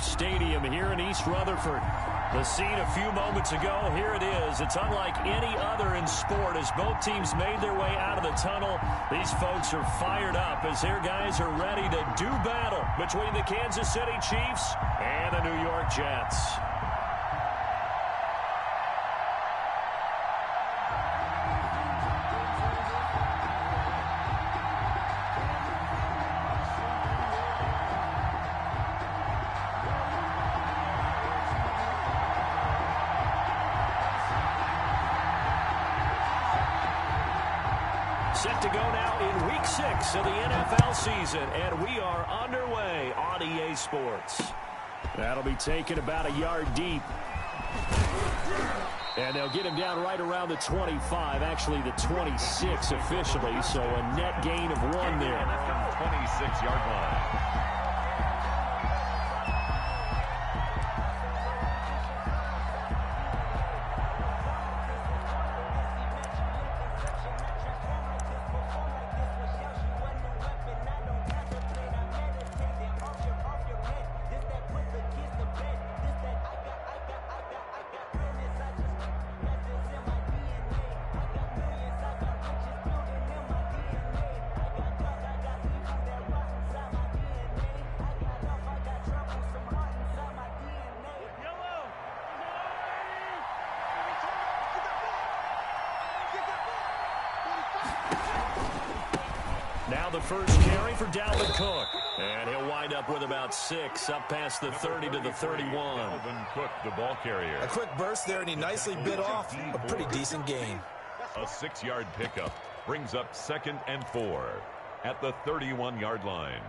Chiefs Stadium here in East Rutherford. The scene a few moments ago, here it is. It's unlike any other in sport as both teams made their way out of the tunnel. These folks are fired up as their guys are ready to do battle between the Kansas City Chiefs and the New York Jets. Set to go now in Week 6 of the NFL season, and we are underway on EA Sports. That'll be taken about a yard deep. And they'll get him down right around the 25, actually the 26 officially, so a net gain of 1 there. At the 26-yard line. Now the first carry for Dalvin Cook. And he'll wind up with about 6 up past the 30 to the 31. Dalvin Cook, the ball carrier. A quick burst there, and he nicely bit off a pretty decent gain. A 6-yard pickup brings up 2nd and 4 at the 31-yard line.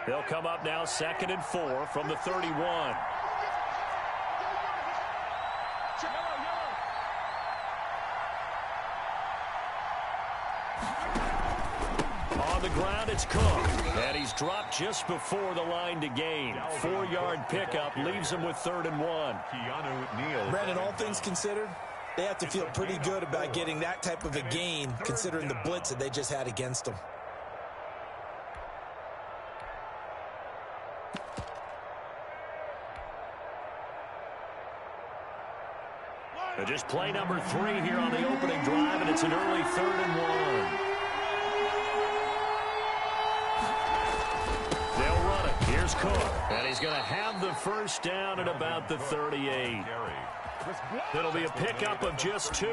They'll come up now 2nd and 4 from the 31. On the ground, it's Cook. And he's dropped just before the line to gain. 4-yard pickup leaves him with 3rd and 1. Brandon, all things considered, they have to feel pretty good about getting that type of a gain considering the blitz that they just had against them. Just play number 3 here on the opening drive, and it's an early 3rd and 1. They'll run it. Here's Cook, and he's going to have the first down at about the 38. It'll be a pickup of just 2,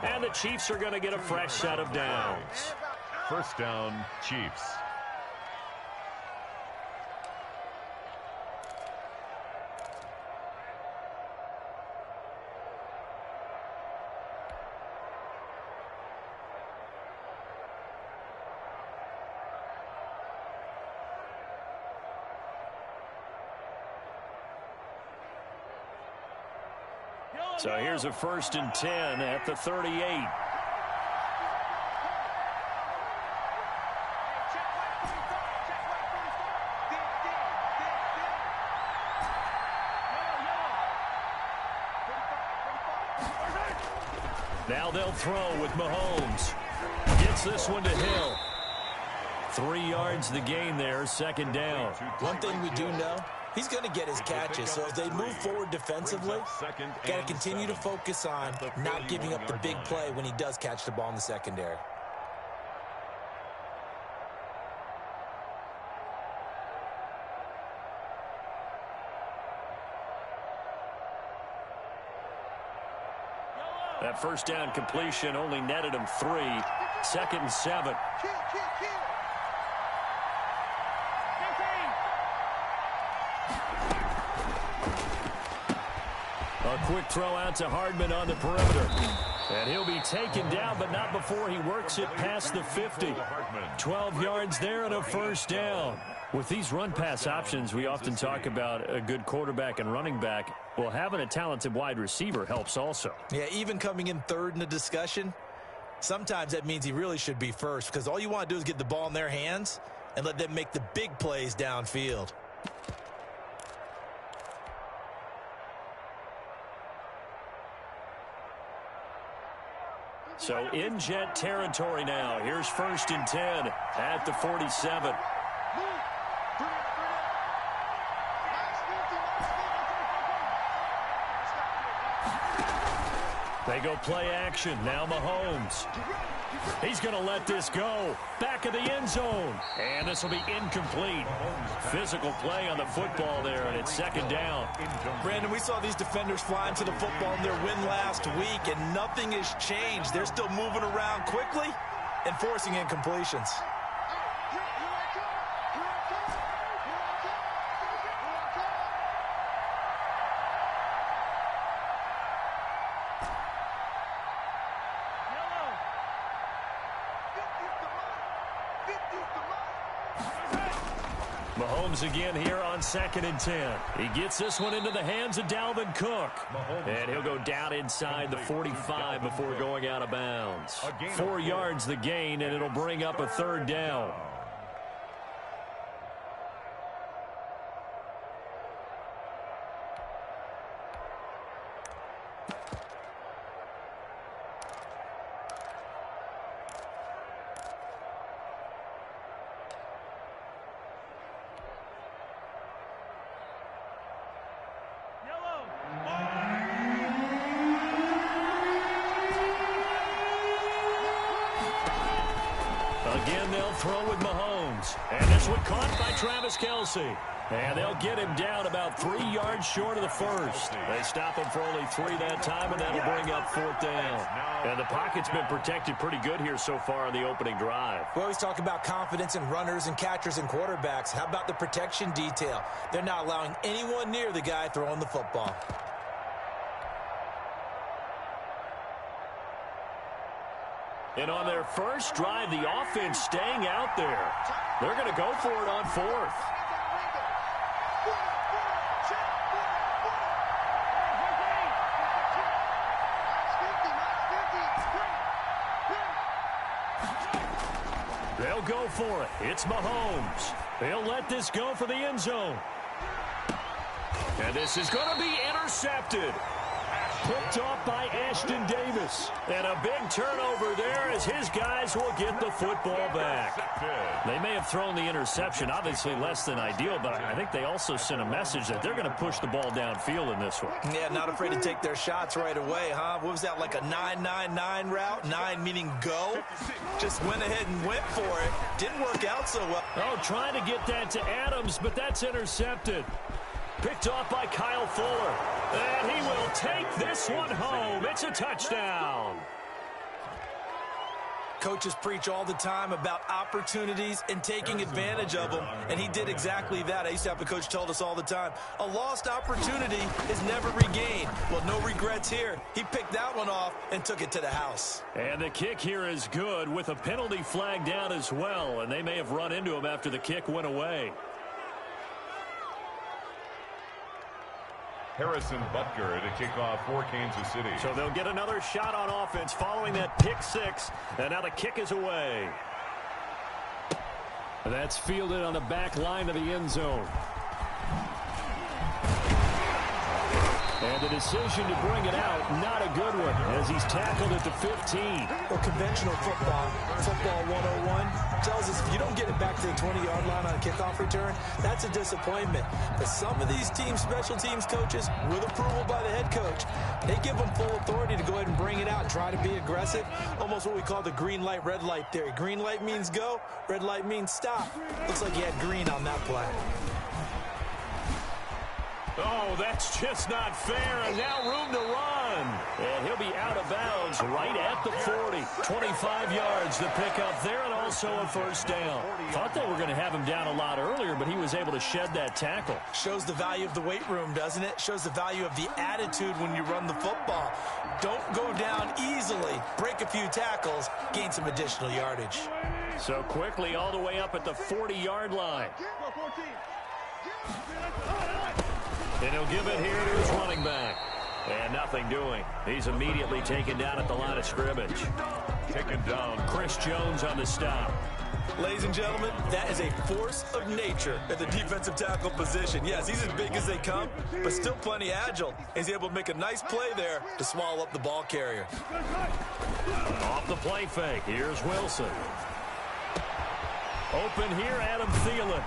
and the Chiefs are going to get a fresh set of downs. First down, Chiefs. So here's a 1st and 10 at the 38. Now they'll throw with Mahomes. Gets this one to Hill. 3 yards the gain there, 2nd down. One thing we do know, he's going to get his catches, so as they move forward defensively, got to continue to focus on not giving up the big play when he does catch the ball in the secondary. That first down completion only netted him 3. 2nd and 7. A quick throw out to Hardman on the perimeter. And he'll be taken down, but not before he works it past the 50. 12 yards there and a first down. With these run-pass options, we often talk about a good quarterback and running back. Well, having a talented wide receiver helps also. Yeah, even coming in 3rd in the discussion, sometimes that means he really should be first because all you want to do is get the ball in their hands and let them make the big plays downfield. So in Jet territory now. Here's 1st and 10 at the 47. They go play action. Now Mahomes. He's going to let this go. Back of the end zone. And this will be incomplete. Physical play on the football there, and it's 2nd down. Brandon, we saw these defenders flying to the football in their win last week, and nothing has changed. They're still moving around quickly and forcing incompletions. Mahomes again here on 2nd and 10. He gets this one into the hands of Dalvin Cook. And he'll go down inside the 45 before going out of bounds. 4 yards the gain, and it'll bring up a 3rd down. Again, they'll throw with Mahomes. And this one caught by Travis Kelce. And they'll get him down about 3 yards short of the first. They stop him for only 3 that time, and that'll bring up 4th down. And the pocket's been protected pretty good here so far on the opening drive. We always talk about confidence in runners and catchers and quarterbacks. How about the protection detail? They're not allowing anyone near the guy throwing the football. And on their first drive, the offense staying out there. They're going to go for it on 4th. They'll go for it. It's Mahomes. They'll let this go for the end zone. And this is going to be intercepted. Picked off by Ashton Davis. And a big turnover there as his guys will get the football back. They may have thrown the interception, obviously less than ideal, but I think they also sent a message that they're going to push the ball downfield in this one. Yeah, not afraid to take their shots right away, huh? What was that, like a 9-9-9 route? 9 meaning go? Just went ahead and went for it. Didn't work out so well. Oh, trying to get that to Adams, but that's intercepted. Picked off by Kyle Fuller. And he will take this one home. It's a touchdown. Coaches preach all the time about opportunities and taking advantage of them, and he did exactly that. I used to have a coach told us all the time, a lost opportunity is never regained. Well, no regrets here. He picked that one off and took it to the house. And the kick here is good with a penalty flag down as well, and they may have run into him after the kick went away. Harrison Butker to kick off for Kansas City. So they'll get another shot on offense following that pick 6. And now the kick is away. That's fielded on the back line of the end zone. And the decision to bring it out, not a good one, as he's tackled at the 15. Well, conventional football 101, tells us if you don't get it back to the 20-yard line on a kickoff return, that's a disappointment. But some of these team special teams coaches, with approval by the head coach, they give them full authority to go ahead and bring it out and try to be aggressive, almost what we call the green light, red light theory. Green light means go, red light means stop. Looks like he had green on that play. Oh, that's just not fair, and now room to run. And he'll be out of bounds right at the 40. 25 yards to pick up there, and also a first down. Thought they were going to have him down a lot earlier, but he was able to shed that tackle. Shows the value of the weight room, doesn't it? Shows the value of the attitude when you run the football. Don't go down easily. Break a few tackles, gain some additional yardage. So quickly all the way up at the 40-yard line. And he'll give it here to his running back. And nothing doing. He's immediately taken down at the line of scrimmage. taken down. Chris Jones on the stop. Ladies and gentlemen, that is a force of nature at the defensive tackle position. Yes, he's as big as they come, but still plenty agile. He's able to make a nice play there to swallow up the ball carrier. Off the play fake, here's Wilson. Open here, Adam Thielen.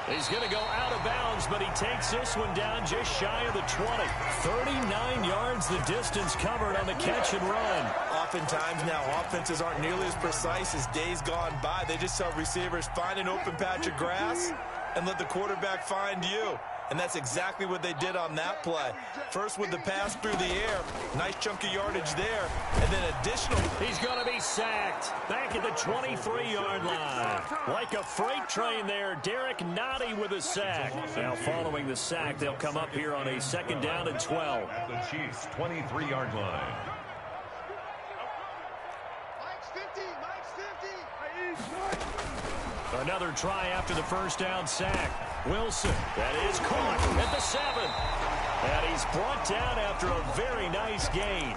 He's going to go out of bounds, but he takes this one down just shy of the 20. 39 yards the distance covered on the catch and run. Oftentimes now, offenses aren't nearly as precise as days gone by. They just tell receivers, find an open patch of grass and let the quarterback find you. And that's exactly what they did on that play. First with the pass through the air. Nice chunk of yardage there. And then additional. He's going to be sacked. Back at the 23-yard line. Like a freight train there. Derek Nottie with a sack. Now following the sack, they'll come up here on a 2nd down and 12. At the Chiefs' 23-yard line. Another try after the first down sack. Wilson, that is caught at the 7. And he's brought down after a very nice gain.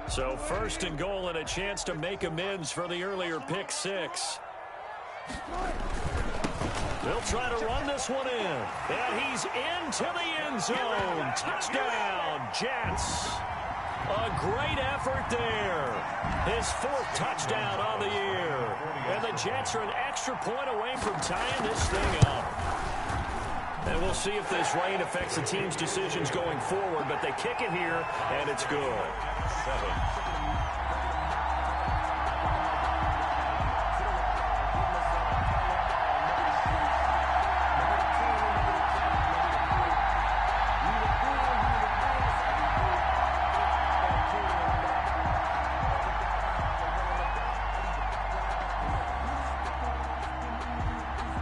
So 1st and goal and a chance to make amends for the earlier pick 6. They'll try to run this one in. And he's into the end zone. Touchdown, Jets. A great effort there. His 4th touchdown on the year. And the Jets are an extra point away from tying this thing up. And we'll see if this rain affects the team's decisions going forward, but they kick it here, and it's good. 7.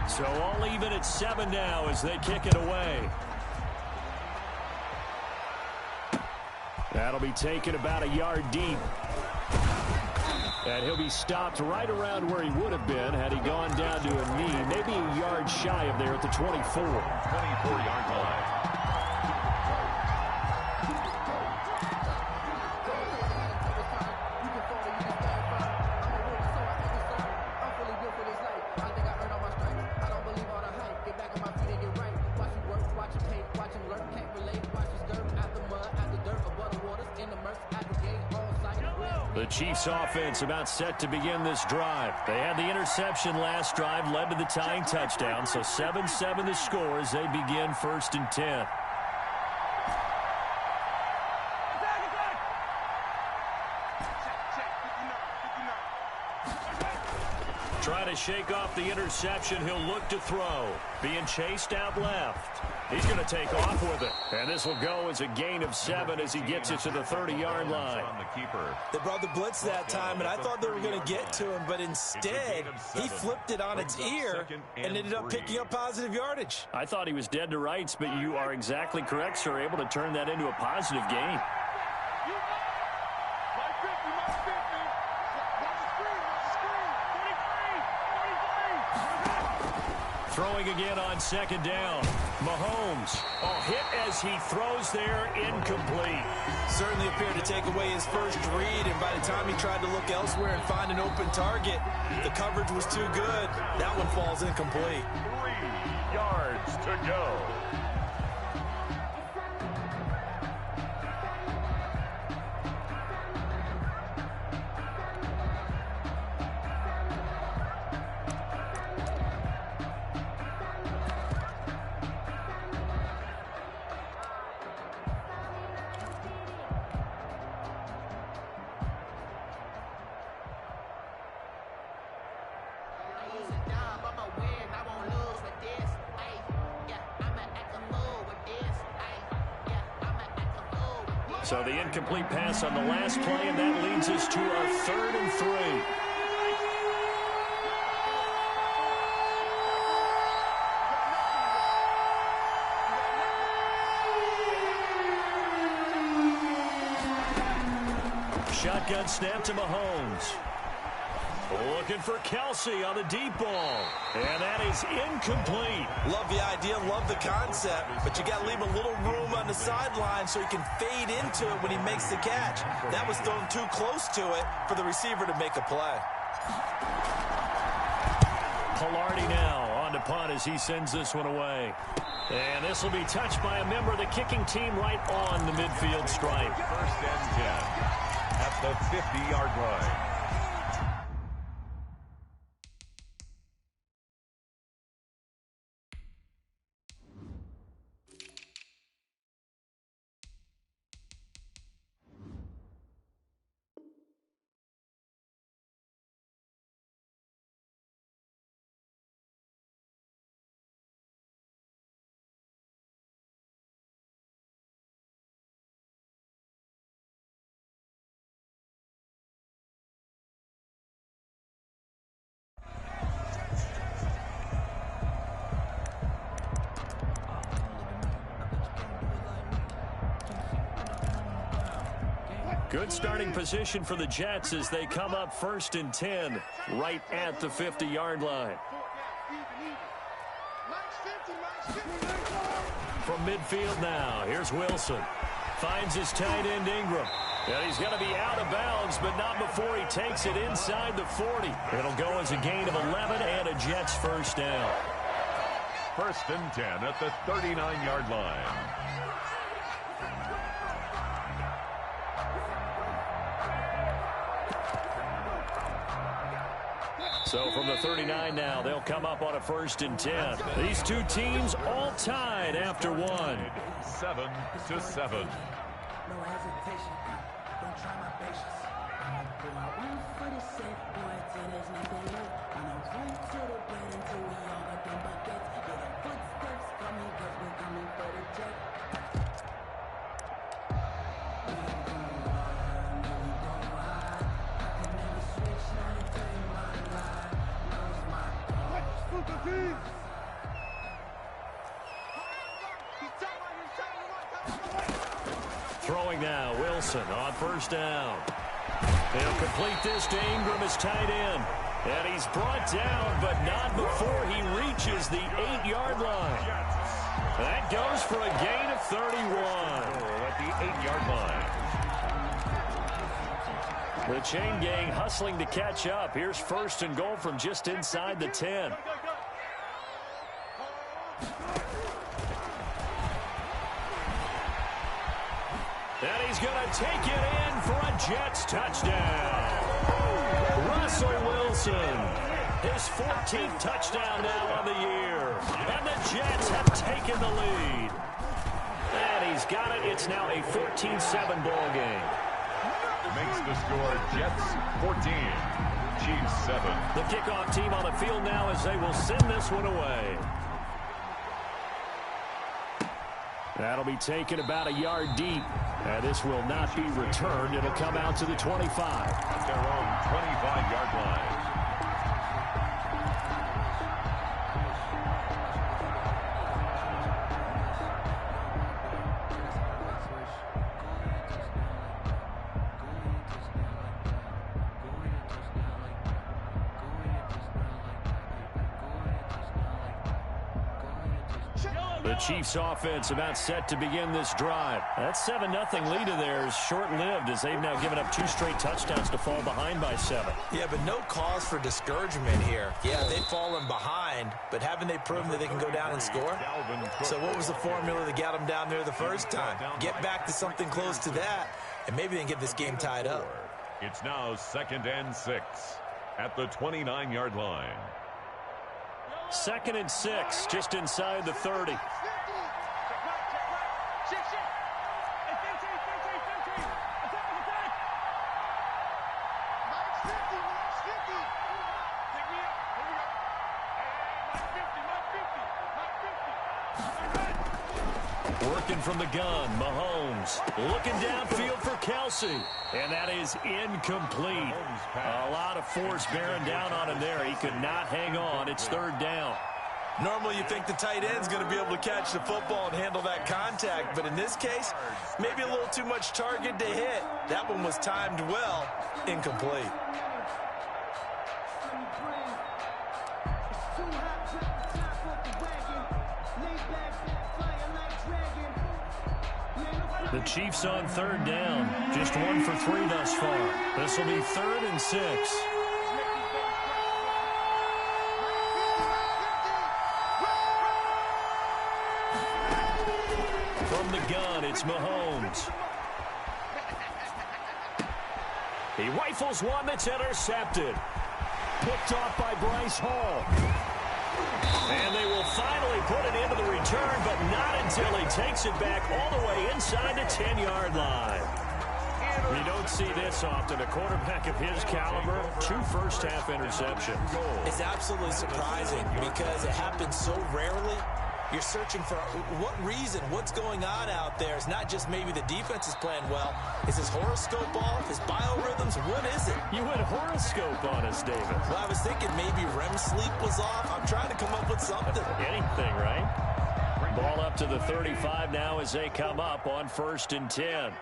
So all even at 7 now as they kick it away. That'll be taken about a yard deep. And he'll be stopped right around where he would have been had he gone down to a knee. Maybe a yard shy of there at the 24. 24-yard line. The Chiefs offense about set to begin this drive. They had the interception last drive, led to the tying touchdown. So 7-7 the score as they begin 1st and 10. Trying to shake off the interception. He'll look to throw. Being chased out left. He's going to take off with it. And this will go as a gain of 7 as he gets it to the 30-yard line. They brought the blitz that time, and I thought they were going to get to him, but instead, he flipped it on its ear and ended up picking up positive yardage. I thought he was dead to rights, but you are exactly correct, sir. Able to turn that into a positive gain. Throwing again on 2nd down. Mahomes, hit as he throws there, incomplete. Certainly appeared to take away his first read, and by the time he tried to look elsewhere and find an open target, the coverage was too good. That one falls incomplete. 3 yards to go. So the incomplete pass on the last play, and that leads us to a 3rd and 3. Shotgun snap to Mahomes. Looking for Kelsey on the deep ball. And that is incomplete. Love the idea, love the concept, but you got to leave a little room on the sideline so he can fade into it when he makes the catch. That was thrown too close to it for the receiver to make a play. Pilardi now on to punt as he sends this one away. And this will be touched by a member of the kicking team right on the midfield stripe. First and 10 at the 50-yard line. Good starting position for the Jets as they come up first and 10 right at the 50-yard line. From midfield now, here's Wilson. Finds his tight end Ingram. And he's going to be out of bounds, but not before he takes it inside the 40. It'll go as a gain of 11 and a Jets first down. First and 10 at the 39-yard line. So from the 39 now, they'll come up on a first and 10. These two teams all tied after one. 7-7. No hesitation. Don't try my patience. Do I run for the safe boy till there's nothing left? I'm gonna run to the bed until we all got them buckets. Get our footsteps coming, cause we're coming for the jet. Throwing now, Wilson on first down. He'll complete this to Ingram as tight end. And he's brought down, but not before he reaches the 8-yard line. That goes for a gain of 31. At the 8-yard line. The chain gang hustling to catch up. Here's first and goal from just inside the 10. And he's going to take it in for a Jets touchdown. Russell Wilson, his 14th touchdown now on the year. And the Jets have taken the lead. And he's got it. It's now a 14-7 ball game. Makes the score Jets 14, Chiefs 7. The kickoff team on the field now as they will send this one away. That'll be taken about a yard deep. And this will not be returned. It'll come out to the 25. At their own 25-yard line. The Chiefs offense about set to begin this drive. That 7-0 lead of theirs short-lived as they've now given up 2 straight touchdowns to fall behind by 7. Yeah, but no cause for discouragement here. Yeah, they've fallen behind, but haven't they proven that they can go down and score? So what was the formula that got them down there the first time? Get back to something close to that, and maybe they can get this game tied up. It's now 2nd and 6 at the 29-yard line. 2nd and 6, just inside the 30. Working from the gun, Mahomes looking downfield for Kelsey, and that is incomplete. A lot of force bearing down on him there. He could not hang on. It's 3rd down. Normally you think the tight end's going to be able to catch the football and handle that contact, but in this case, maybe a little too much target to hit. That one was timed well, incomplete. The Chiefs on third down. Just 1 for 3 thus far. This will be 3rd and 6. From the gun, it's Mahomes. He rifles one that's intercepted. Picked off by Bryce Hall. And they will finally put it into the return, but not until he takes it back all the way inside the 10-yard line. You don't see this often. A quarterback of his caliber, 2 first-half interceptions. It's absolutely surprising because it happens so rarely. You're searching for what reason, what's going on out there. It's not just maybe the defense is playing well. Is his horoscope off? His biorhythms? What is it? You went horoscope on us, David. Well, I was thinking maybe REM sleep was off. I'm trying to come up with something. Anything, right? Ball up to the 35 now as they come up on 1st and 10.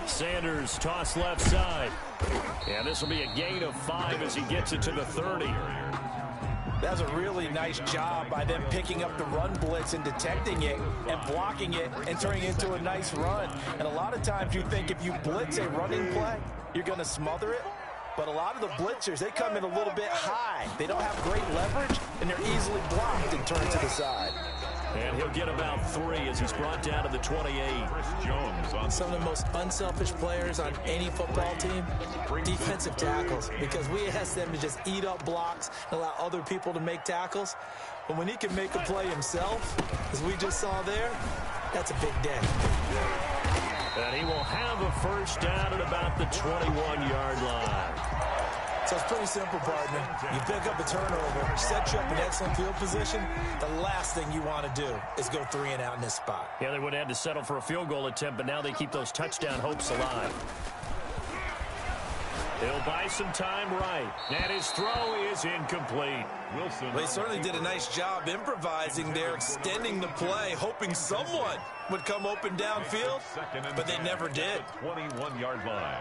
Sanders toss left side. And this will be a gain of 5 as he gets it to the 30. That was a really nice job by them picking up the run blitz and detecting it and blocking it and turning it into a nice run. And a lot of times you think if you blitz a running play, you're going to smother it. But a lot of the blitzers, they come in a little bit high. They don't have great leverage, and they're easily blocked and turned to the side. And he'll get about 3 as he's brought down to the 28. Jones on Some of the most unselfish players on any football team, defensive tackles, because we ask them to just eat up blocks and allow other people to make tackles. But when he can make a play himself, as we just saw there, that's a big day. And he will have a first down at about the 21-yard line. So it's pretty simple, partner. You pick up a turnover, set you up in excellent field position. The last thing you want to do is go 3 and out in this spot. Yeah, they would have had to settle for a field goal attempt, but now they keep those touchdown hopes alive. He'll buy some time right. And his throw is incomplete. Wilson. They certainly did a nice job improvising there, extending the play, hoping someone would come open downfield, but they never did. 21-yard line.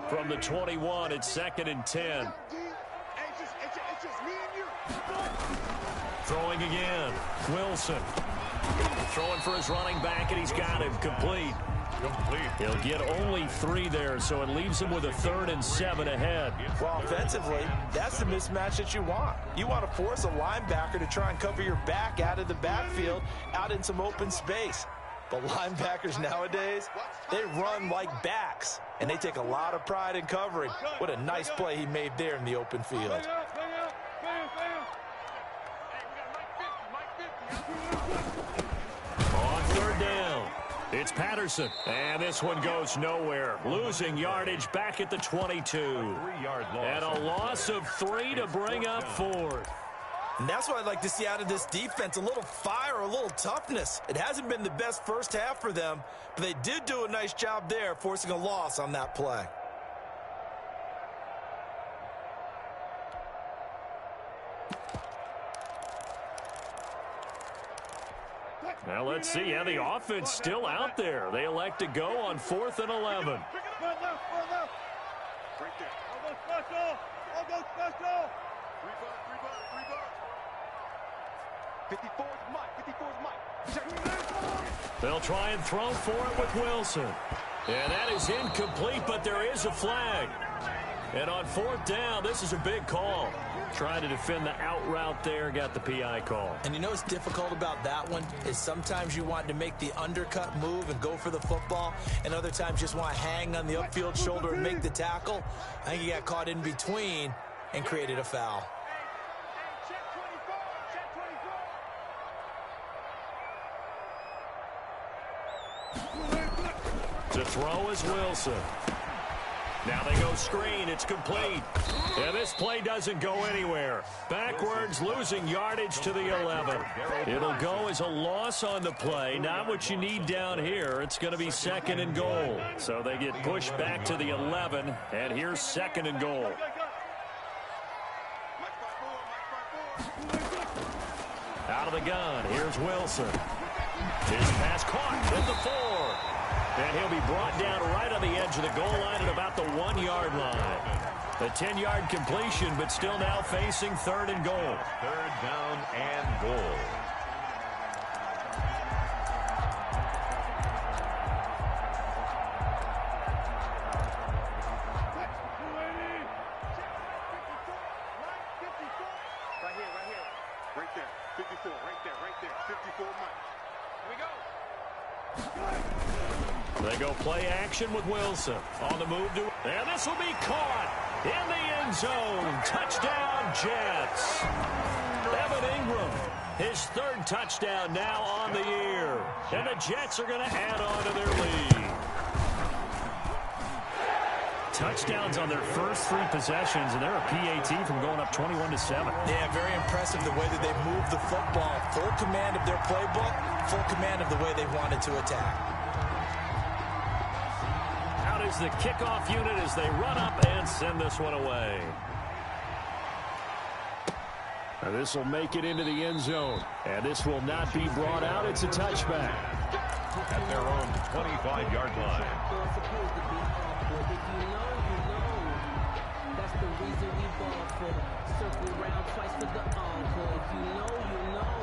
From the 21, it's 2nd and 10. Throwing again. Wilson. Throwing for his running back, and he's got him complete. He'll get only 3 there, so it leaves him with a 3rd and 7 ahead. Well, offensively, that's the mismatch that you want. You want to force a linebacker to try and cover your back out of the backfield, out in some open space. But linebackers nowadays, they run like backs, and they take a lot of pride in covering. What a nice play he made there in the open field. On 3rd down, it's Patterson. And this one goes nowhere. Losing yardage back at the 22. 3-yard loss. And a loss of 3 to bring up 4th. And that's what I'd like to see out of this defense, a little fire, a little toughness. It hasn't been the best first half for them, but they did do a nice job there, forcing a loss on that play. Now let's see how the offense still out there. They elect to go on 4th and 11. Right there. I'll go special. I'll go special. 54 is Mike. 54 is Mike. They'll try and throw for it with Wilson. And that is incomplete, but there is a flag. And on 4th down, this is a big call. Trying to defend the out route there, got the PI call. And you know what's difficult about that one is sometimes you want to make the undercut move and go for the football, and other times just want to hang on the upfield shoulder and make the tackle. I think he got caught in between and created a foul. To throw is Wilson. Now they go screen. It's complete. And this play doesn't go anywhere. Backwards, losing yardage to the 11. It'll go as a loss on the play. Not what you need down here. It's going to be 2nd and goal. So they get pushed back to the 11. And here's 2nd and goal. Out of the gun, here's Wilson. His pass caught at the 4. And he'll be brought down right on the edge of the goal line at about the 1-yard line. A 10-yard completion, but still now facing 3rd and goal. 3rd down and goal. Right there. 54, right there. 54, Mike. Here we go. They go play action with Wilson. On the move to... And this will be caught in the end zone. Touchdown, Jets. Evan Ingram, his 3rd touchdown now on the year. And the Jets are going to add on to their lead. Touchdowns on their first 3 possessions, and they're a PAT from going up 21-7. Yeah, very impressive the way that they moved the football. Full command of their playbook, full command of the way they wanted to attack. Out is the kickoff unit as they run up and send this one away. And this will make it into the end zone. And this will not be brought out. It's a touchback. At their own 25-yard line. That's the reason we ball for. Circle round twice for the encore. If you know, you know.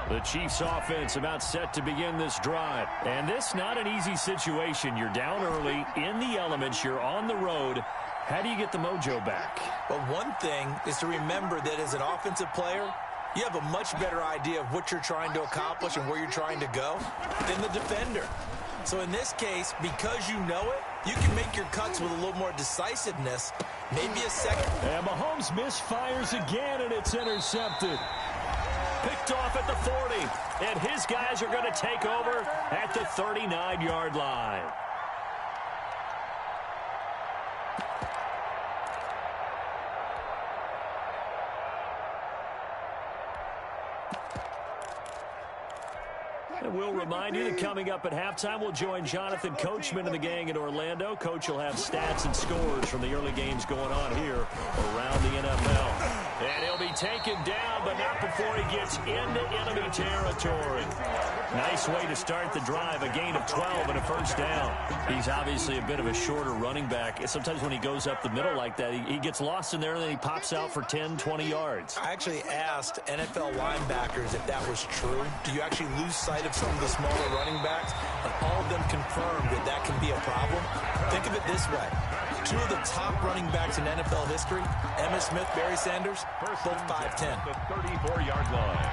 The Chiefs offense about set to begin this drive. And this not an easy situation. You're down early, in the elements, you're on the road. How do you get the mojo back? But one thing is to remember that as an offensive player, you have a much better idea of what you're trying to accomplish and where you're trying to go than the defender. So in this case, because you know it, you can make your cuts with a little more decisiveness, maybe a second. And Mahomes misfires again, and it's intercepted. Picked off at the 40, and his guys are going to take over at the 39-yard line. And we'll remind you that coming up at halftime, we'll join Jonathan Coachman and the gang in Orlando. Coach will have stats and scores from the early games going on here around the NFL. And he'll be taken down, but not before he gets into enemy territory. Nice way to start the drive, a gain of 12 and a first down. He's obviously a bit of a shorter running back. Sometimes when he goes up the middle like that, he gets lost in there, and then he pops out for 10, 20 yards. I actually asked NFL linebackers if that was true. Do you actually lose sight of some of the smaller running backs? And all of them confirmed that that can be a problem. Think of it this way. 2 of the top running backs in NFL history, Emmitt Smith, Barry Sanders, both 5'10". The 34-yard line.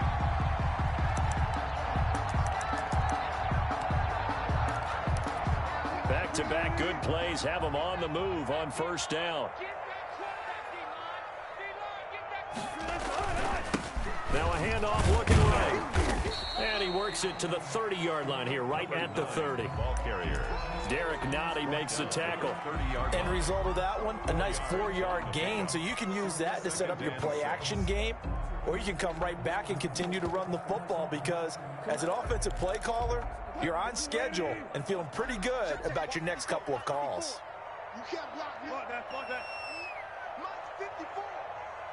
Back-to-back good plays have them on the move on first down. Now a handoff looking right. And he works it to the 30-yard line here, right at the 30. Ball carrier. Derek Nottie makes the tackle. 30-yard End result of that one, a nice 4-yard gain. So you can use that to set up your play-action game, or you can come right back and continue to run the football, because as an offensive play caller, you're on schedule and feeling pretty good about your next couple of calls. You can't block me. Block that. Mike 54.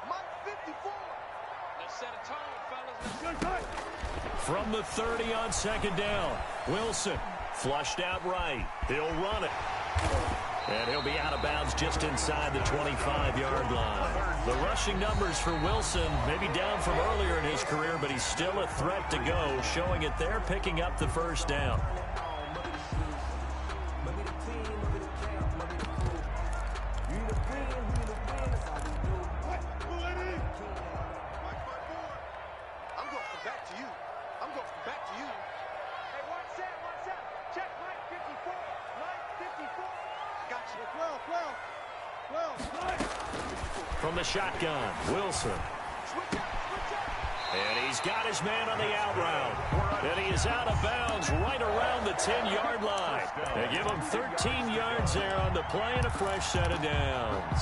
Mike 54. Let's set a tone, fellas. From the 30 on second down, Wilson flushed out right. He'll run it. And he'll be out of bounds just inside the 25-yard line. The rushing numbers for Wilson maybe down from earlier in his career, but he's still a threat to go, showing it there, picking up the first down. From the shotgun, Wilson. And he's got his man on the out route. And he is out of bounds right around the 10-yard line. They give him 13 yards there on the play and a fresh set of downs.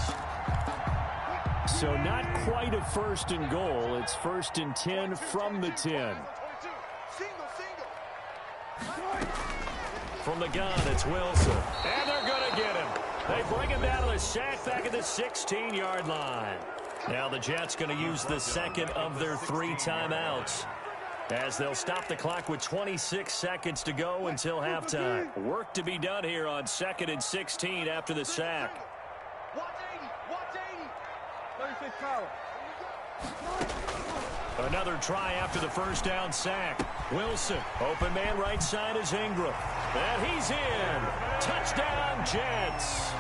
So not quite a first and goal. It's 1st and 10 from the 10. Single. From the gun, it's Wilson. And they're going to get him. They bring him down to the sack back at the 16-yard line. Now the Jets going to use the second of their 3 timeouts, as they'll stop the clock with 26 seconds to go until halftime. Work to be done here on 2nd and 16 after the sack. 36 power. Another try after the first down sack. Wilson, open man right side is Ingram. And he's in. Touchdown, Jets.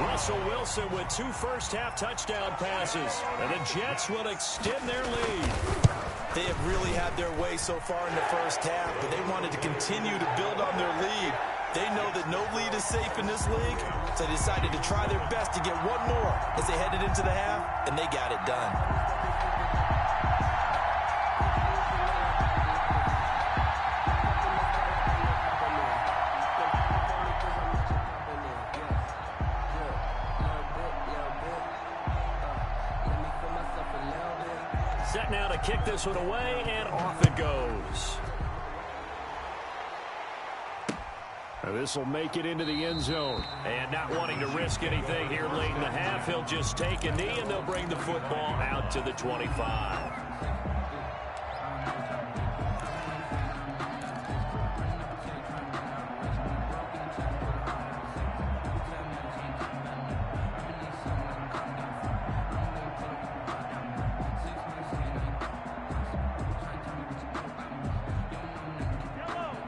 Russell Wilson with 2 first-half touchdown passes. And the Jets will extend their lead. They have really had their way so far in the first half, but they wanted to continue to build on their lead. They know that no lead is safe in this league, so they decided to try their best to get one more as they headed into the half, and they got it done. Set now to kick this one away, and off it goes. This will make it into the end zone. And not wanting to risk anything here late in the half, he'll just take a knee, and they'll bring the football out to the 25.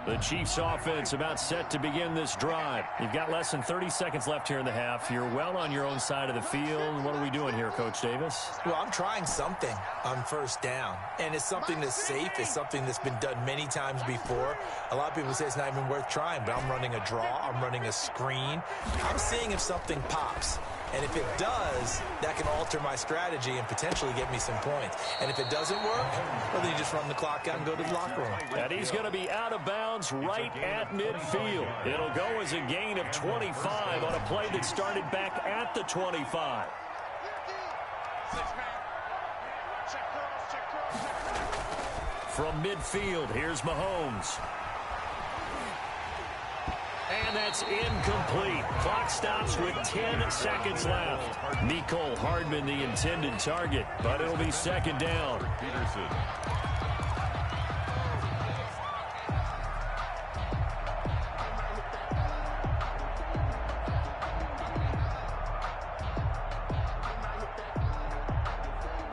The Chiefs offense about set to begin this drive. You've got less than 30 seconds left here in the half. You're well on your own side of the field. What are we doing here, Coach Davis? Well, I'm trying something on first down, and it's something that's safe. It's something that's been done many times before. A lot of people say it's not even worth trying, but I'm running a draw. I'm running a screen. I'm seeing if something pops. And if it does, that can alter my strategy and potentially get me some points. And if it doesn't work, well, then you just run the clock out and go to the locker room. And he's going to be out of bounds right at midfield. It'll go as a gain of 25 on a play that started back at the 25. From midfield, here's Mahomes. And that's incomplete. Clock stops with 10 seconds left. Mecole Hardman the intended target, but it'll be second down. Peterson.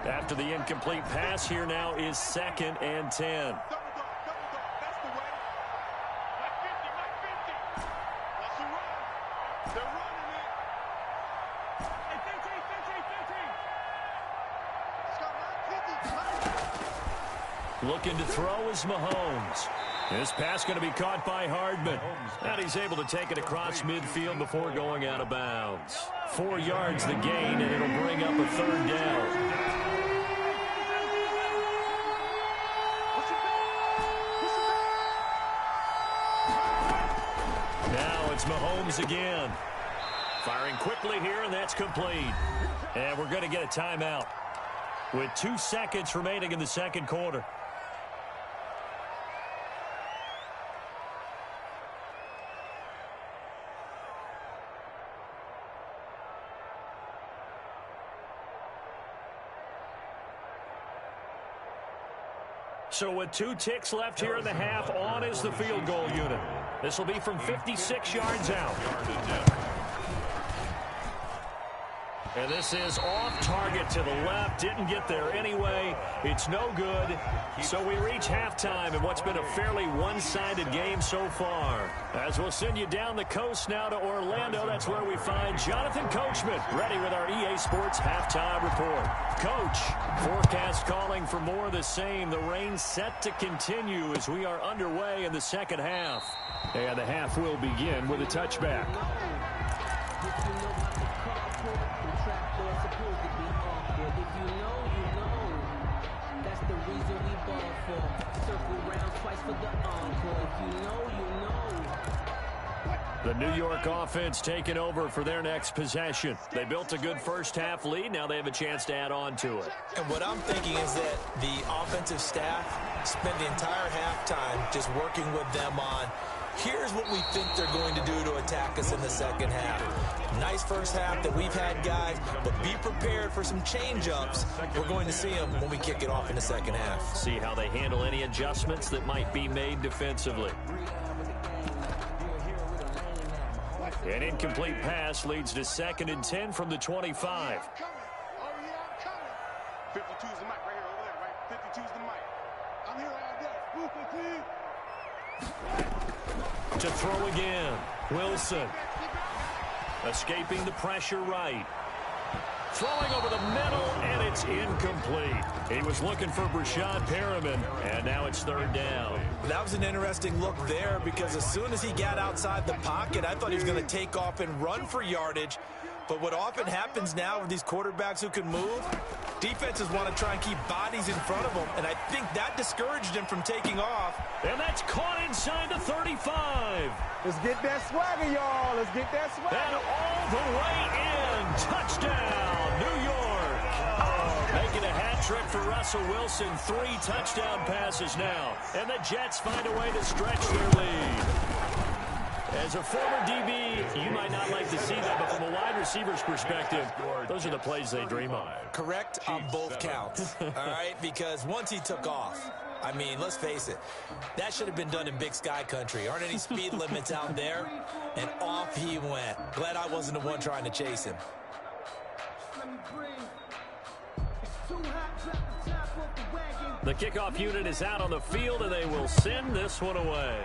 After the incomplete pass, here now is 2nd and 10. Looking to throw is Mahomes. This pass going to be caught by Hardman. And he's able to take it across midfield before going out of bounds. 4 yards the gain, and it'll bring up a 3rd down. Now it's Mahomes again. Firing quickly here, and that's complete. And we're going to get a timeout with 2 seconds remaining in the second quarter. So with 2 ticks left here in the half, on is the field goal unit. This will be from 56 yards out. And this is off target to the left. Didn't get there anyway. It's no good. So we reach halftime in what's been a fairly one-sided game so far. As we'll send you down the coast now to Orlando, that's where we find Jonathan Coachman ready with our EA Sports halftime report. Coach, forecast calling for more of the same. The rain set to continue as we are underway in the second half. And the half will begin with a touchback. The New York offense taking over for their next possession. They built a good first-half lead. Now they have a chance to add on to it. And what I'm thinking is that the offensive staff spend the entire halftime just working with them on, here's what we think they're going to do to attack us in the second half. Nice first half that we've had, guys, but be prepared for some change-ups. We're going to see them when we kick it off in the second half. See how they handle any adjustments that might be made defensively. An incomplete pass leads to 2nd and 10 from the 25. Oh, yeah, I'm coming. 52 is the mic right here, over there, right? 52 is the mic. I'm here all day. To throw again. Wilson. Escaping the pressure right. Throwing over the middle, and it's incomplete. He was looking for Brashad Perriman, and now it's 3rd down. That was an interesting look there because as soon as he got outside the pocket, I thought he was going to take off and run for yardage. But what often happens now with these quarterbacks who can move, defenses want to try and keep bodies in front of them, and I think that discouraged him from taking off. And that's caught inside the 35. Let's get that swagger, y'all. Let's get that swagger. And all the way in. Touchdown, New York. Making a hat trick for Russell Wilson. 3 touchdown passes now. And the Jets find a way to stretch their lead. As a former DB, you might not like to see that, but from a wide receiver's perspective, those are the plays they dream of. Correct on both counts, all right? Because once he took off, I mean, let's face it, that should have been done in Big Sky country. Aren't any speed limits out there? And off he went. Glad I wasn't the one trying to chase him. The kickoff unit is out on the field, and they will send this one away.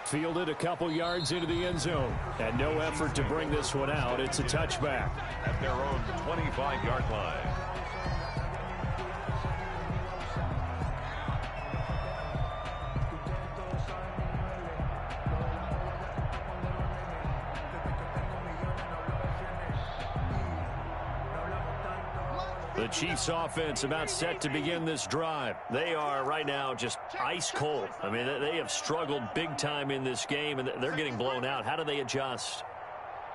Fielded a couple yards into the end zone, and no effort to bring this one out. It's a touchback. At their own 25-yard line. The Chiefs offense about set to begin this drive. They are right now just ice cold. I mean, they have struggled big time in this game, and they're getting blown out. How do they adjust?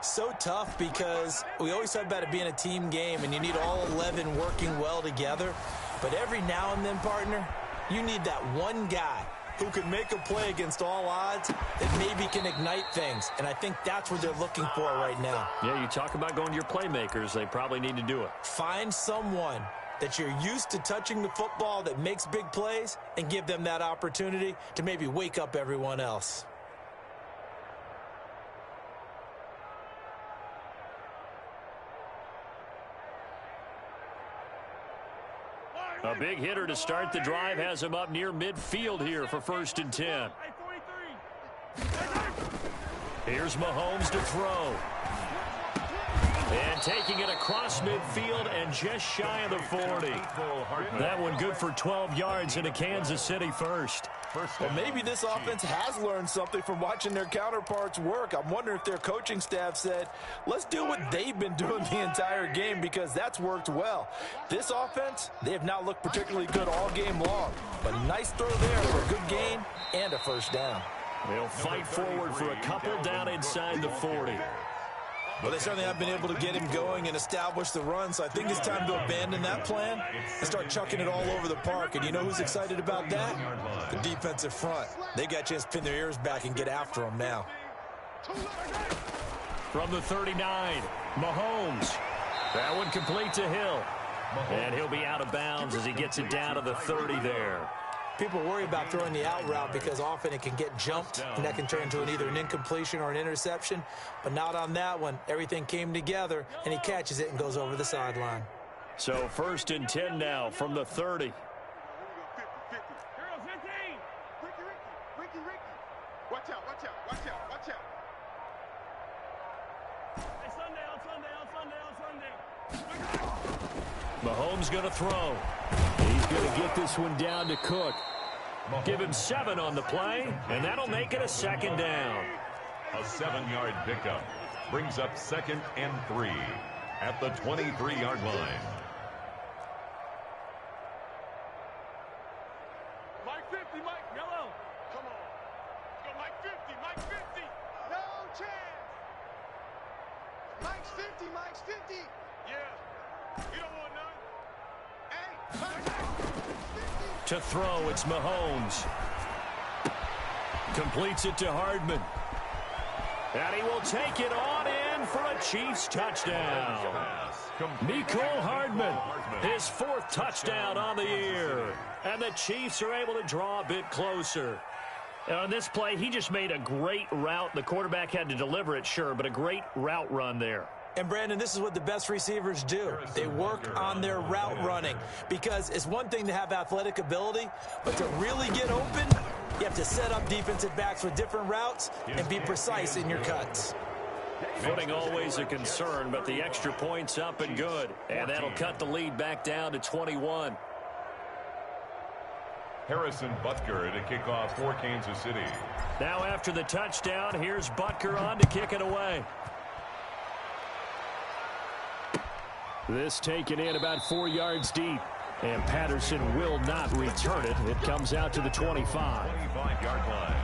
So tough because we always talk about it being a team game, and you need all 11 working well together. But every now and then, partner, you need that one guy who can make a play against all odds that maybe can ignite things. And I think that's what they're looking for right now. Yeah, you talk about going to your playmakers. They probably need to do it. Find someone that you're used to touching the football that makes big plays and give them that opportunity to maybe wake up everyone else. A big hitter to start the drive has him up near midfield here for 1st and 10. Here's Mahomes to throw. And taking it across midfield and just shy of the 40. That one good for 12 yards into Kansas City first. Well, maybe this offense has learned something from watching their counterparts work. I'm wondering if their coaching staff said, let's do what they've been doing the entire game because that's worked well. This offense, they have not looked particularly good all game long. But a nice throw there for a good gain and a 1st down. They'll fight forward for a couple down inside the 40. Well, they certainly have been able to get him going and establish the run, so I think it's time to abandon that plan and start chucking it all over the park. And you know who's excited about that? The defensive front. They got a chance to pin their ears back and get after them now. From the 39, Mahomes. That one complete to Hill. And he'll be out of bounds as he gets it down to the 30 there. People worry about throwing the out route because often it can get jumped, and that can turn into either an incompletion or an interception. But not on that one. Everything came together, and he catches it and goes over the sideline. So 1st and 10 now from the 30. Watch out, watch out, watch out, watch out. Hey, Sunday. Mahomes going to throw. He's going to get this one down to Cook. Give him 7 on the play, and that'll make it a 2nd down. A 7-yard pickup brings up 2nd and 3 at the 23-yard line. Mike 50, Mike, yellow. Come on. Let's go, Mike 50, Mike 50. No chance. Mike's 50, Mike's 50. Yeah. You don't want none. Hey. To throw, it's Mahomes. Completes it to Hardman. And he will take it on in for a Chiefs touchdown. Mecole Hardman, his 4th touchdown on the year. And the Chiefs are able to draw a bit closer. On this play, he just made a great route. The quarterback had to deliver it, sure, but a great route run there. And, Brandon, this is what the best receivers do. They work on their route running because it's one thing to have athletic ability, but to really get open, you have to set up defensive backs with different routes and be precise in your cuts. Footing always a concern, but the extra point's up and good. And that'll cut the lead back down to 21. Harrison Butker to kick off for Kansas City. Now after the touchdown, here's Butker on to kick it away. This taken in about 4 yards deep. And Patterson will not return it. It comes out to the 25. 25-yard line.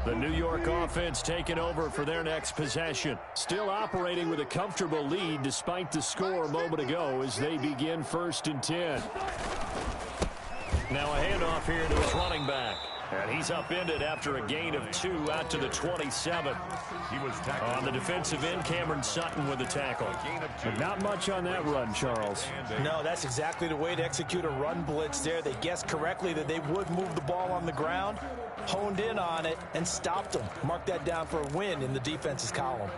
The New York offense taking over for their next possession. Still operating with a comfortable lead despite the score a moment ago as they begin 1st and 10. Now a handoff here to his running back. And he's upended after a gain of 2 out to the 27. He was tackled on the defensive end. Cameron Sutton with the tackle. But not much on that run, Charles. No, that's exactly the way to execute a run blitz there. They guessed correctly that they would move the ball on the ground, honed in on it, and stopped them. Mark that down for a win in the defense's column.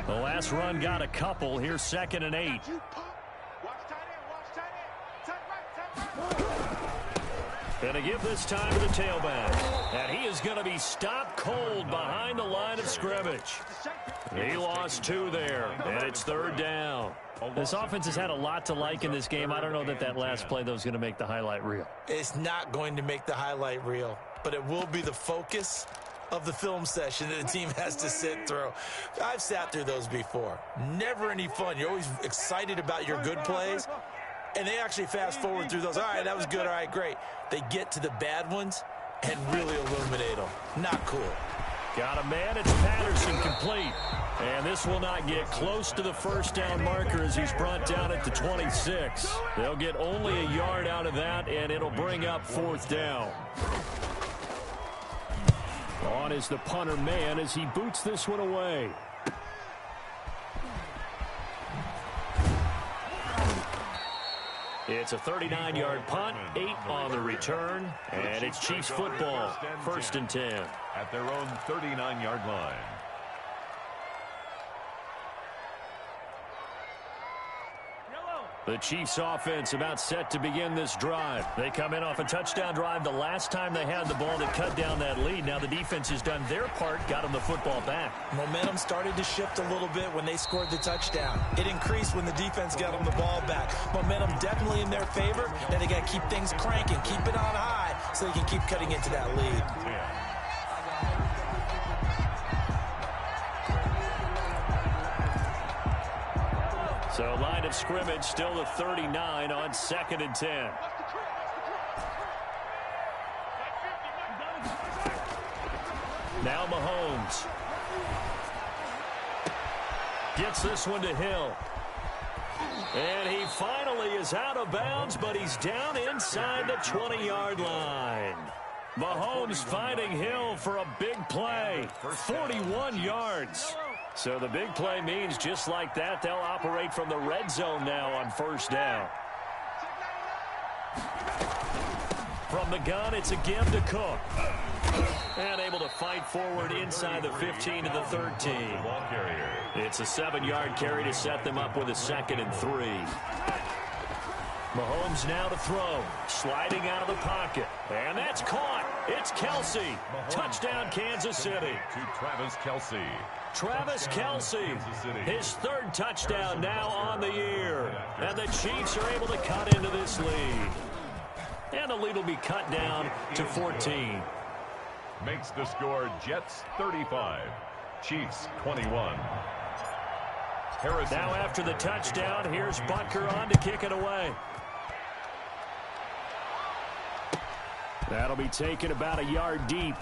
The last run got a couple. Here's 2nd and 8. And to give this time to the tailback. And he is going to be stopped cold behind the line of scrimmage. He lost 2 there, and it's 3rd down. This offense has had a lot to like in this game. I don't know that last play, though, is going to make the highlight reel. It's not going to make the highlight reel, but it will be the focus of the film session that the team has to sit through. I've sat through those before. Never any fun. You're always excited about your good plays, and they actually fast forward through those. All right, that was good. All right, great. They get to the bad ones and really illuminate them. Not cool. Got a man. It's Patterson complete. And this will not get close to the 1st down marker as he's brought down at the 26. They'll get only a yard out of that, and it'll bring up 4th down. On is the punter man as he boots this one away. It's a 39-yard punt, 8 on the return, and it's Chiefs football, 1st and 10. At their own 39-yard line. The Chiefs offense about set to begin this drive. They come in off a touchdown drive the last time they had the ball to cut down that lead. Now the defense has done their part, got them the football back. Momentum started to shift a little bit when they scored the touchdown. It increased when the defense got them the ball back. Momentum definitely in their favor. Now they got to keep things cranking, keep it on high so they can keep cutting into that lead. So line of scrimmage still the 39 on 2nd and 10. Now Mahomes. Gets this one to Hill. And he finally is out of bounds, but he's down inside the 20-yard line. Mahomes finding Hill for a big play. 41 yards. So the big play means just like that, they'll operate from the red zone now on 1st down. From the gun, it's again to Cook. And able to fight forward inside the 15 to the 13. It's a 7-yard carry to set them up with a 2nd and 3. Mahomes now to throw. Sliding out of the pocket. And that's caught. It's Kelsey. Touchdown, Kansas City. To Travis Kelce. Travis Kelce, his 3rd touchdown now on the year. And the Chiefs are able to cut into this lead. And the lead will be cut down to 14. Makes the score Jets 35, Chiefs 21. Now after the touchdown, here's Butker on to kick it away. That'll be taken about a yard deep.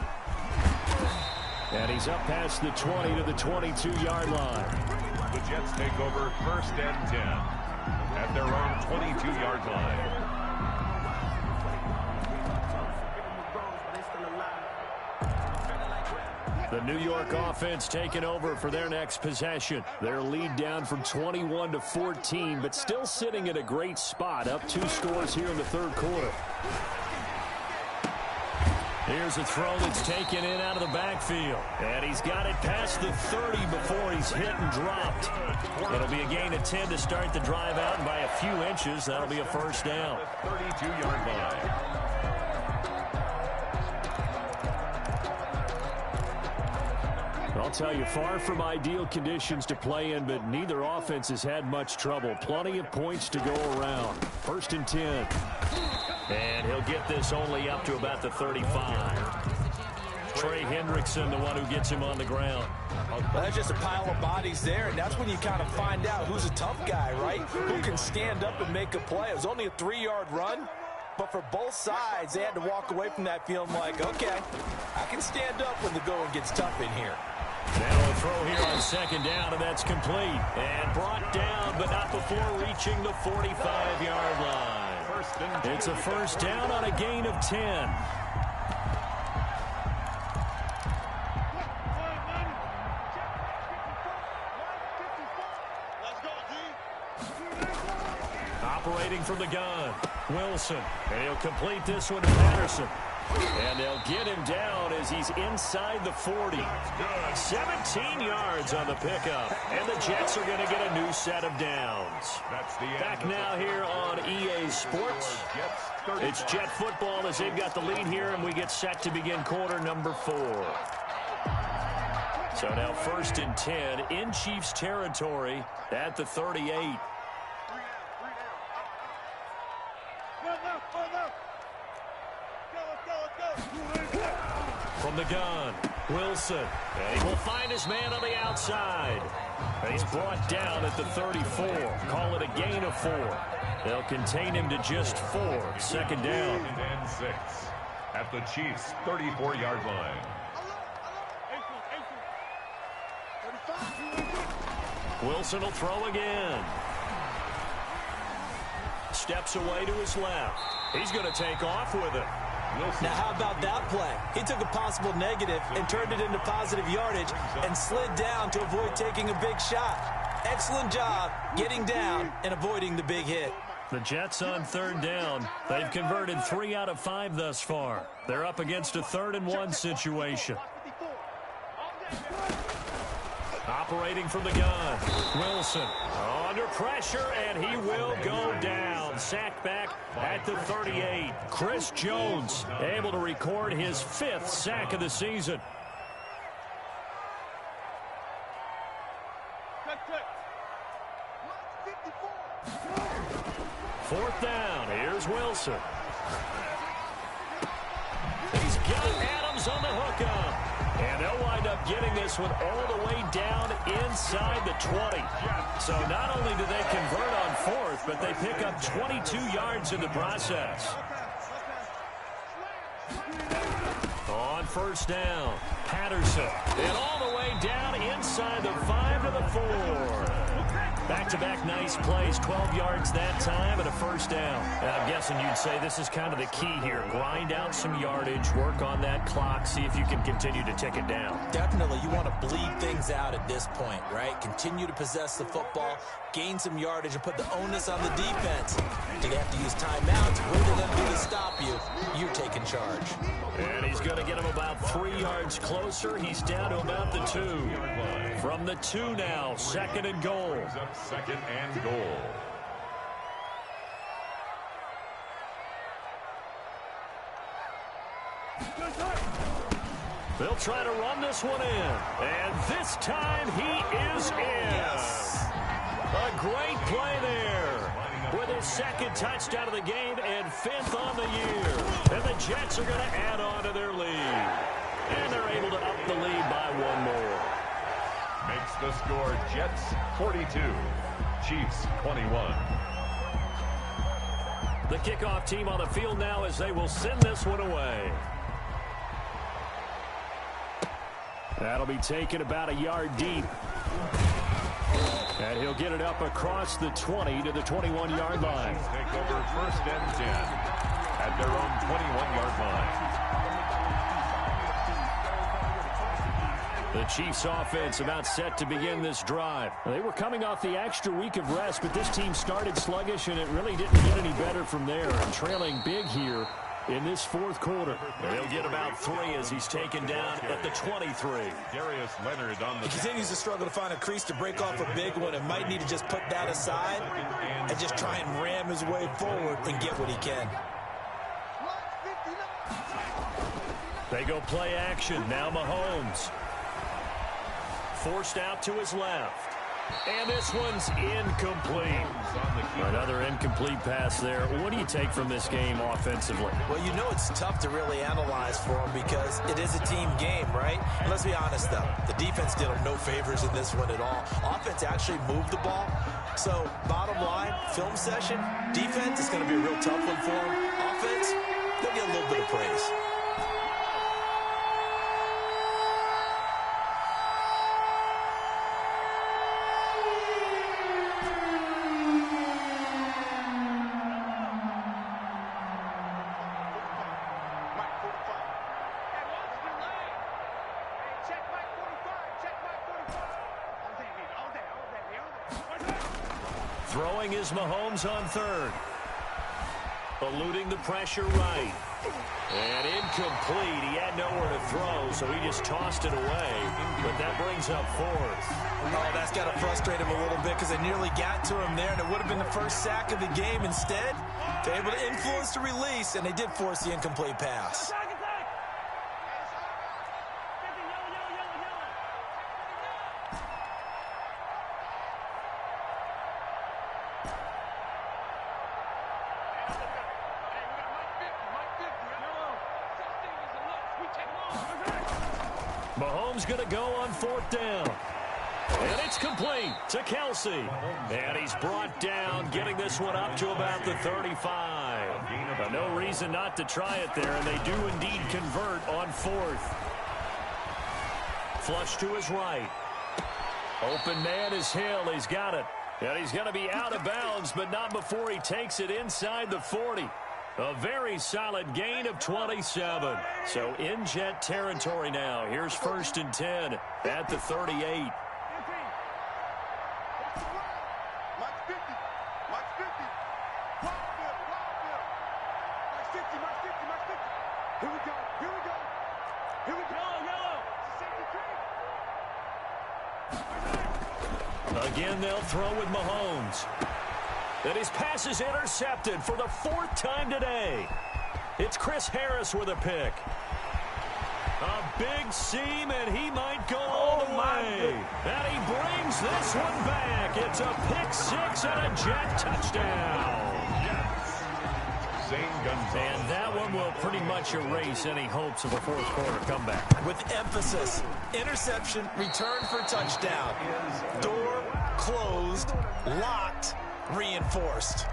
And he's up past the 20 to the 22-yard line. The Jets take over 1st and 10 at their own 22-yard line. The New York offense taking over for their next possession. Their lead down from 21 to 14, but still sitting in a great spot, up 2 scores here in the 3rd quarter. Here's a throw that's taken in out of the backfield. And he's got it past the 30 before he's hit and dropped. It'll be a gain of 10 to start the drive out, and by a few inches, that'll be a 1st down. 32-yard line. I'll tell you, far from ideal conditions to play in, but neither offense has had much trouble. Plenty of points to go around. 1st and 10. And he'll get this only up to about the 35. Trey Hendrickson, the one who gets him on the ground. Well, that's just a pile of bodies there, and that's when you kind of find out who's a tough guy, right? Who can stand up and make a play. It was only a 3-yard run, but for both sides, they had to walk away from that feeling like, okay, I can stand up when the going gets tough in here. Now a throw here on 2nd down, and that's complete. And brought down, but not before reaching the 45-yard line. It's a 1st down on a gain of 10. Operating from the gun, Wilson. And he'll complete this one to Patterson. And they'll get him down as he's inside the 40. 17 yards on the pickup. And the Jets are going to get a new set of downs. Back now here on EA Sports. It's Jet football as they've got the lead here, and we get set to begin quarter number 4. So now 1st and 10 in Chiefs territory at the 38. From the gun, Wilson. And he will find his man on the outside. And he's brought down at the 34. Call it a gain of 4. They'll contain him to just 4. 2nd down. 2nd and 6 at the Chiefs' 34-yard line. Wilson will throw again. Steps away to his left. He's going to take off with it. Now, how about that play? He took a possible negative and turned it into positive yardage and slid down to avoid taking a big shot. Excellent job getting down and avoiding the big hit. The Jets on 3rd down. They've converted 3 out of 5 thus far. They're up against a 3rd and 1 situation. Operating from the gun, Wilson under pressure, and he will go down. Sacked back at the 38. Chris Jones able to record his 5th sack of the season. Fourth down. Here's Wilson. He's got Adams on the hookup. And they'll wind up getting this one all the way down inside the 20. So not only do they convert on 4th, but they pick up 22 yards in the process. On 1st down, Patterson. And all the way down inside the 5 to the 4. Back-to-back nice plays, 12 yards that time and a 1st down. And I'm guessing you'd say this is kind of the key here. Grind out some yardage, work on that clock, see if you can continue to tick it down. Definitely, you want to bleed things out at this point, right? Continue to possess the football, gain some yardage, and put the onus on the defense. Do they have to use timeouts? What are they going to do to stop you? You're taking charge. And he's going to get him about 3 yards closer. He's down to about the 2. From the 2 now, 2nd and goal. 2nd and goal. They'll try to run this one in. And this time he is in. Yes. A great play there. With his 2nd touchdown of the game and 5th on the year. And the Jets are going to add on to their lead. And they're able to up the lead by 1 more. Makes the score Jets 42, Chiefs 21. The kickoff team on the field now as they will send this one away. That'll be taken about a yard deep. And he'll get it up across the 20 to the 21-yard line. Take over 1st and 10 at their own 21-yard line. The Chiefs offense about set to begin this drive. They were coming off the extra week of rest, but this team started sluggish, and it really didn't get any better from there. And trailing big here in this fourth quarter. And he'll get about 3 as he's taken down at the 23. Darius Leonard on the... He continues to struggle to find a crease to break off a big one and might need to just put that aside and just try and ram his way forward and get what he can. They go play action. Now Mahomes. Forced out to his left. And this one's incomplete. Another incomplete pass there. What do you take from this game offensively? Well, you know it's tough to really analyze for them because it is a team game, right? And let's be honest, though. The defense did them no favors in this one at all. Offense actually moved the ball. So, bottom line, film session, defense is going to be a real tough one for them. Offense, they'll get a little bit of praise. Throwing is Mahomes on 3rd. Eluding the pressure right. And incomplete. He had nowhere to throw, so he just tossed it away. But that brings up 4th. Oh, that's got to frustrate him a little bit because they nearly got to him there, and it would have been the first sack of the game. Instead, they're able to influence the release, and they did force the incomplete pass. Mahomes going to go on 4th down. And it's complete to Kelsey. And he's brought down, getting this one up to about the 35. But no reason not to try it there, and they do indeed convert on 4th. Flush to his right. Open man is Hill. He's got it. And he's going to be out of bounds, but not before he takes it inside the 40. A very solid gain of 27. So in Jet territory now. Here's 1st and 10 at the 38. Again, they'll throw with Mahomes. And his pass is intercepted for the 4th time today. It's Chris Harris with a pick. A big seam, and he might go all the way. And he brings this one back. It's a pick 6 and a Jet touchdown. And that one will pretty much erase any hopes of a 4th quarter comeback. With emphasis, interception, return for touchdown. Door closed, locked, reinforced.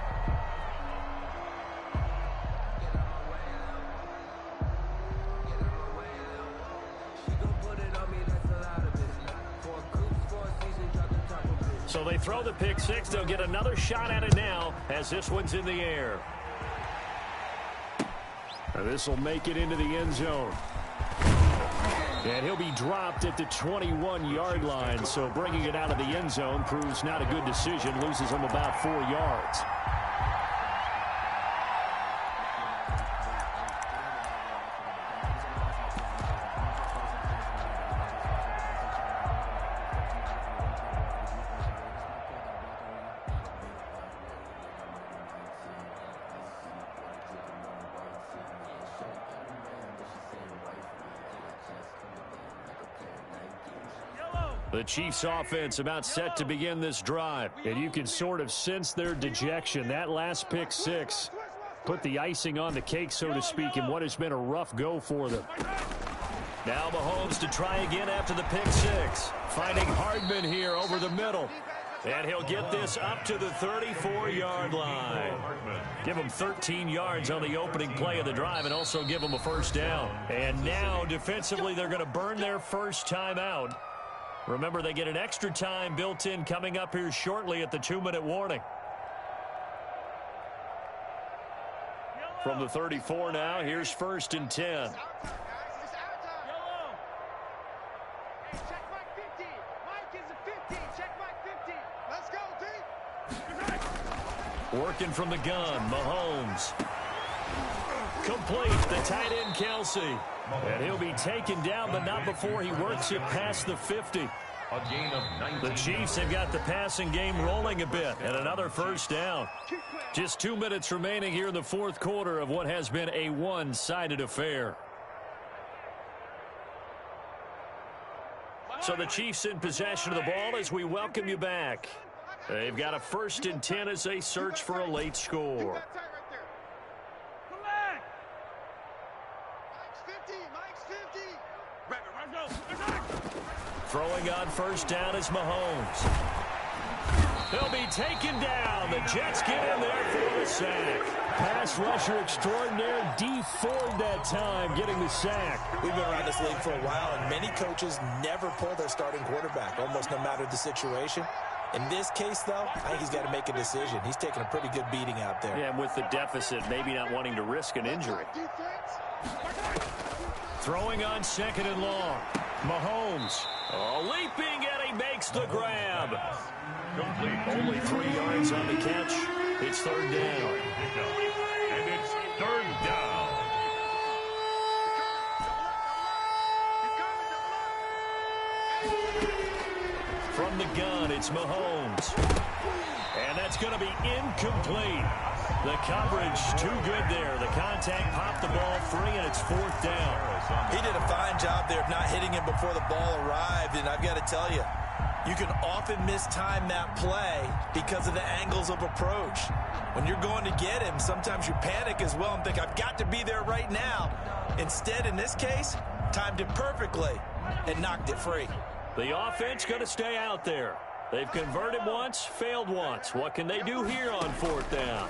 So they throw the pick 6. They'll get another shot at it now as this one's in the air. This will make it into the end zone. And he'll be dropped at the 21-yard line. So bringing it out of the end zone proves not a good decision. Loses him about 4 yards. The Chiefs offense about set to begin this drive. And you can sort of sense their dejection. That last pick 6 put the icing on the cake, so to speak, in what has been a rough go for them. Now Mahomes to try again after the pick six. Finding Hardman here over the middle. And he'll get this up to the 34-yard line. Give him 13 yards on the opening play of the drive and also give him a first down. And now defensively they're going to burn their first time out. Remember, they get an extra time built in coming up here shortly at the 2-minute warning. From the 34 now, here's 1st and 10. Working from the gun, Mahomes. Complete, the tight end, Kelsey. And he'll be taken down, but not before he works it past the 50. A gain of 19. The Chiefs have got the passing game rolling a bit, and another first down. Just 2 minutes remaining here in the fourth quarter of what has been a one-sided affair. So the Chiefs in possession of the ball as we welcome you back. They've got a 1st and 10 as they search for a late score. Throwing on first down is Mahomes. He'll be taken down. The Jets get in there for the sack. Pass rusher extraordinaire, D Ford that time getting the sack. We've been around this league for a while, and many coaches never pull their starting quarterback, almost no matter the situation. In this case, though, I think he's got to make a decision. He's taking a pretty good beating out there. Yeah, and with the deficit, maybe not wanting to risk an injury. Throwing on 2nd and long. Mahomes. Leaping, and he makes the grab. Complete. Only 3 yards on the catch. It's 3rd down. And it's 3rd down. From the gun, it's Mahomes. And that's going to be incomplete. The coverage too good there. The contact popped the ball free, and it's 4th down. He did a fine job there of not hitting him before the ball arrived, and I've got to tell you, you can often mistime that play because of the angles of approach. When you're going to get him, sometimes you panic as well and think, I've got to be there right now. Instead, in this case, timed it perfectly and knocked it free. The offense going to stay out there. They've converted once, failed once. What can they do here on 4th down?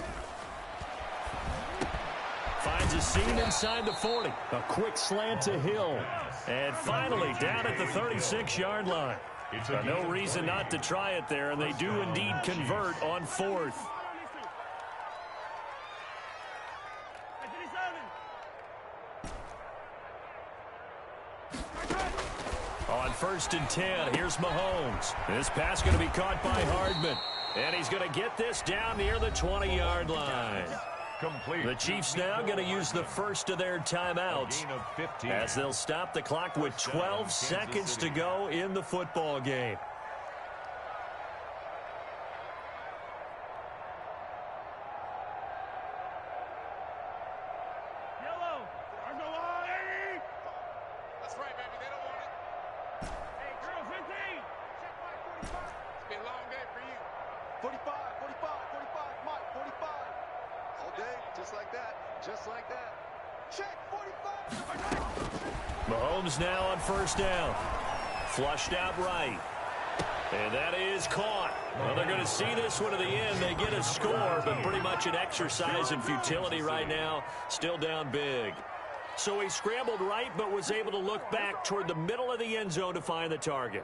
Finds a seam inside the 40. A quick slant to Hill. And finally down at the 36-yard line. No reason not to try it there, and they do indeed convert on 4th. On 1st and 10, here's Mahomes. This pass going to be caught by Hardman. And he's going to get this down near the 20-yard line. Complete. The Chiefs now going to use the first of their timeouts as they'll stop the clock with 12 seconds to go in the football game. That's right, baby. They don't want it. Hey, girl, 15. Check Mike 45. It's been a long day for you. 45, 45, 45, Mike, 45. All day, just like that. Just like that. Check 45. Mahomes now on 1st down. Flushed out right. And that is caught. Well, they're going to see this one to the end. They get a score, but pretty much an exercise in futility right now. Still down big. So he scrambled right, but was able to look back toward the middle of the end zone to find the target.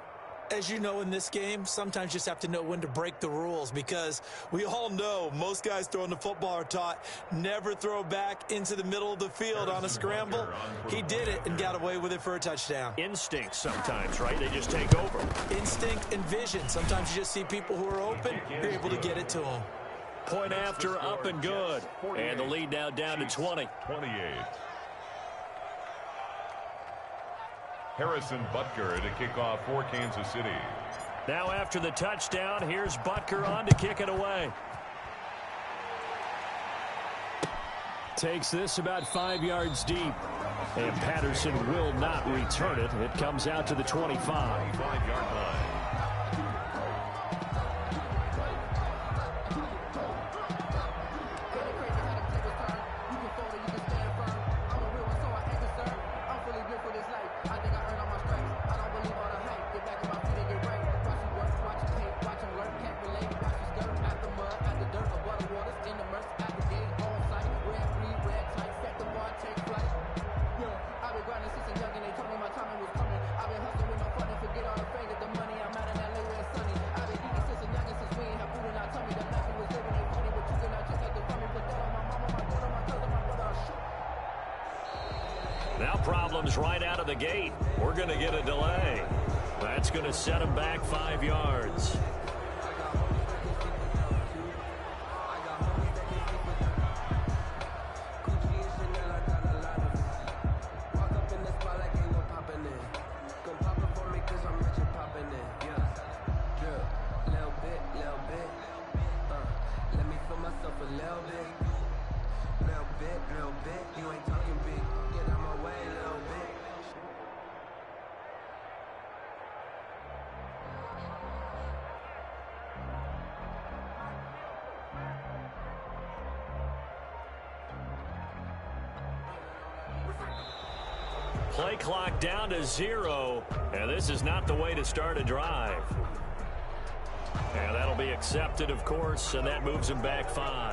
As you know, in this game, sometimes you just have to know when to break the rules, because we all know most guys throwing the football are taught never throw back into the middle of the field on a scramble. He did it and got away with it for a touchdown. Instinct sometimes, right? They just take over. Instinct and vision. Sometimes you just see people who are open, you're able to get it to them. Point after, up and good. And the lead now down to 20. 28. Harrison Butker to kick off for Kansas City. Now after the touchdown, here's Butker on to kick it away. Takes this about 5 yards deep. And Patterson will not return it. It comes out to the 25. 5-yard line. I think Now problems right out of the gate. We're going to get a delay. That's going to set him back 5 yards. Play clock down to 0, and this is not the way to start a drive. And that'll be accepted, of course, and that moves him back 5.